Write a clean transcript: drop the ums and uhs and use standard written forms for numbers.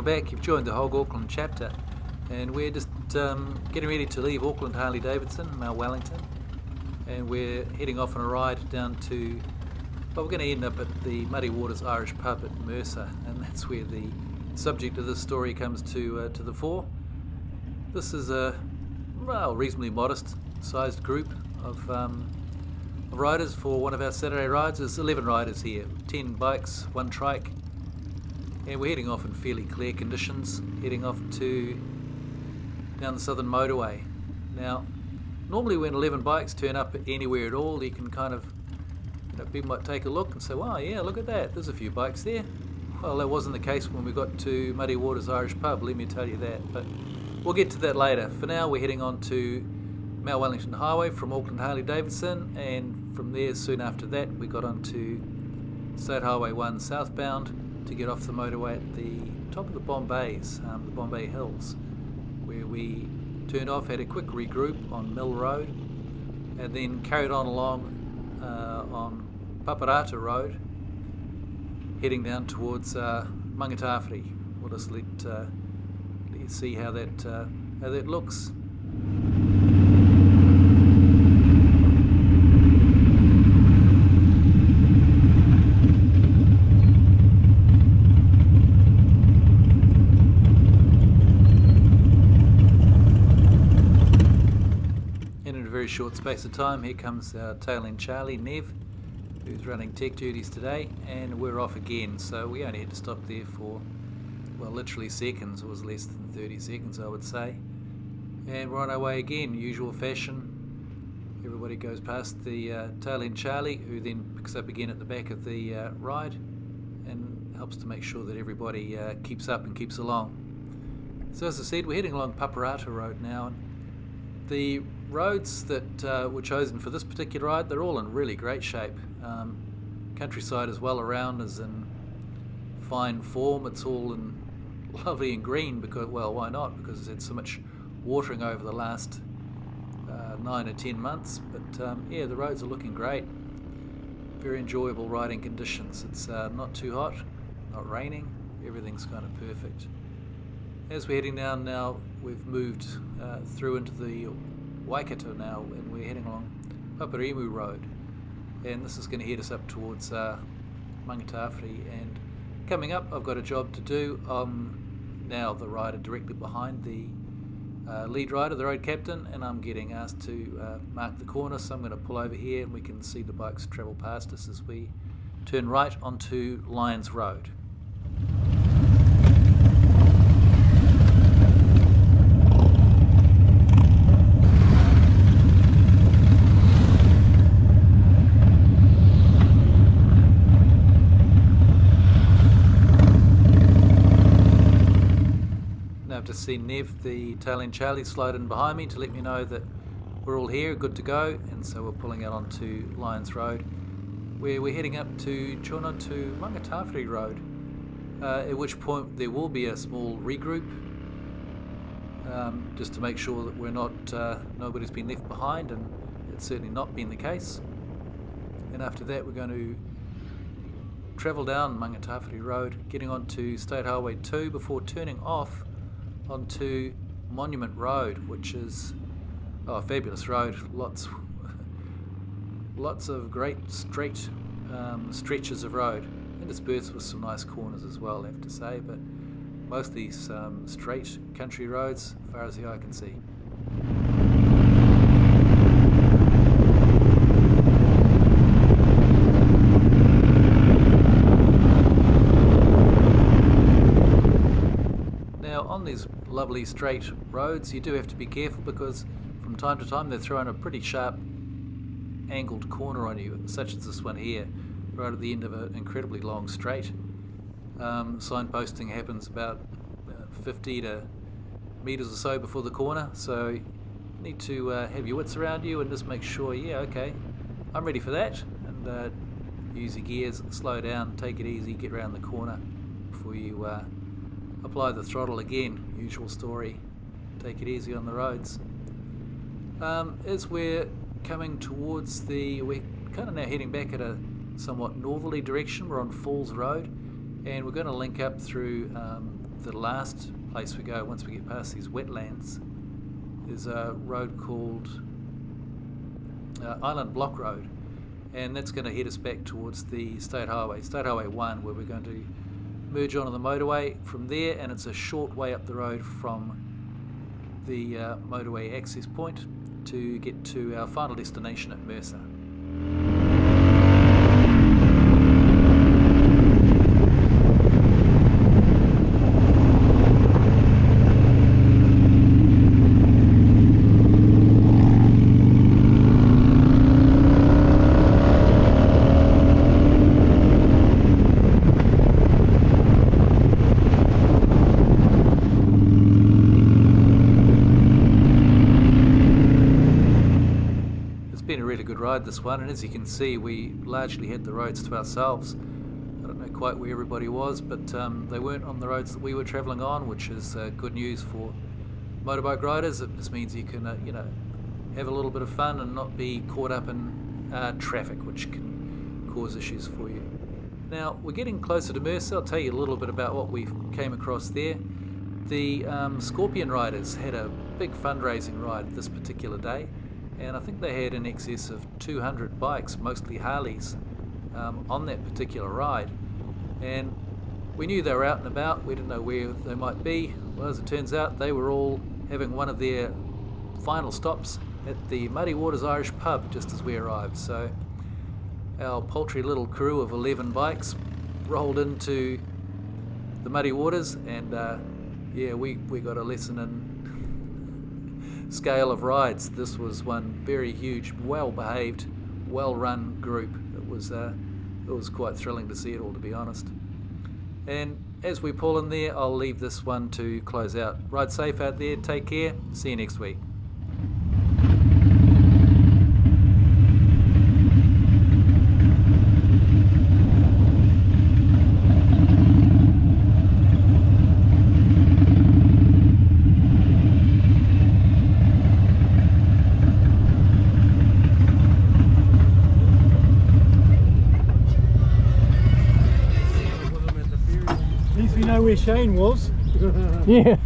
back. You've joined the HOG Auckland Chapter, and we're just getting ready to leave Auckland Harley Davidson, Mount Wellington, and we're heading off on a ride down to, well, we're going to end up at the Muddy Waters Irish pub at Mercer, and that's where the subject of this story comes to the fore. This is a reasonably modest sized group of riders for one of our Saturday rides. There's 11 riders here, 10 bikes, 1 trike, and we're heading off in fairly clear conditions, heading off to down the southern motorway. Now, normally when 11 bikes turn up anywhere at all, you can kind of, people might take a look and say, wow, yeah, look at that, there's a few bikes there. Well, that wasn't the case when we got to Muddy Waters Irish pub, let me tell you that, but we'll get to that later. For now, we're heading on to Mount Wellington Highway from Auckland Harley Davidson, and from there, soon after that, we got onto State Highway 1 southbound to get off the motorway at the top of the Bombays, the Bombay Hills, where we turned off, had a quick regroup on Mill Road, and then carried on along on Paparata Road, heading down towards Mangatawhiri. We'll just let you see how that looks. Short space of time, here comes our tail end Charlie, Nev, who's running tech duties today, and we're off again. So we only had to stop there for, well, literally seconds. It was less than 30 seconds, I would say, and we're on our way again, usual fashion. Everybody goes past the tail end Charlie, who then picks up again at the back of the ride and helps to make sure that everybody keeps up and keeps along. So as I said, we're heading along Paparata Road now, and the roads that were chosen for this particular ride, they're all in really great shape. Countryside as well around is in fine form. It's all in lovely and green because, well, why not? Because it's had so much watering over the last 9 or 10 months. But yeah, the roads are looking great. Very enjoyable riding conditions. It's not too hot, not raining. Everything's kind of perfect. As we're heading down now, we've moved through into the Waikato now, and we're heading along Paparimu Road, and this is going to head us up towards Mangatawhiri. And coming up, I've got a job to do. Now the rider directly behind the lead rider, the road captain, and I'm getting asked to mark the corner, so I'm going to pull over here and we can see the bikes travel past us as we turn right onto Lyons Road. I've just seen Nev, the tail end Charlie, slide in behind me to let me know that we're all here, good to go, and so we're pulling out onto Lyons Road, where we're heading up to join on to Mangatawhiri Road, at which point there will be a small regroup, just to make sure that we're not, nobody's been left behind, and it's certainly not been the case. And after that we're going to travel down Mangatawhiri Road, getting onto State Highway 2 before turning off onto Monument Road, which is a fabulous road. Lots of great straight stretches of road, interspersed with some nice corners as well, I have to say, but mostly straight country roads as far as the eye can see. On these lovely straight roads, you do have to be careful because from time to time they throw in a pretty sharp angled corner on you, such as this one here, right at the end of an incredibly long straight. Signposting happens about 50 metres or so before the corner, so you need to have your wits around you and just make sure, yeah, okay, I'm ready for that, and use your gears, slow down, take it easy, get around the corner before you apply the throttle again. Usual story, take it easy on the roads. As we're coming towards we're kind of now heading back at a somewhat northerly direction. We're on Falls Road, and we're going to link up through the last place we go once we get past these wetlands is a road called Island Block Road, and that's going to head us back towards the State Highway 1, where we're going to merge onto the motorway from there, and it's a short way up the road from the motorway access point to get to our final destination at Mercer. Been a really good ride, this one, and as you can see, we largely had the roads to ourselves. I don't know quite where everybody was, but they weren't on the roads that we were travelling on, which is good news for motorbike riders. It just means you can have a little bit of fun and not be caught up in traffic, which can cause issues for you. Now we're getting closer to Mercer. I'll tell you a little bit about what we came across there. The Scorpion riders had a big fundraising ride this particular day, and I think they had in excess of 200 bikes, mostly Harleys, on that particular ride. And we knew they were out and about. We didn't know where they might be. Well, as it turns out, they were all having one of their final stops at the Muddy Waters Irish pub just as we arrived. So our paltry little crew of 11 bikes rolled into the Muddy Waters, and yeah, we got a lesson in scale of rides. This was one very huge, well-behaved, well-run group. It was quite thrilling to see it all, to be honest. And as we pull in there, I'll leave this one to close out. Ride safe out there, take care, see you next week. At least we know where Shane was. Yeah.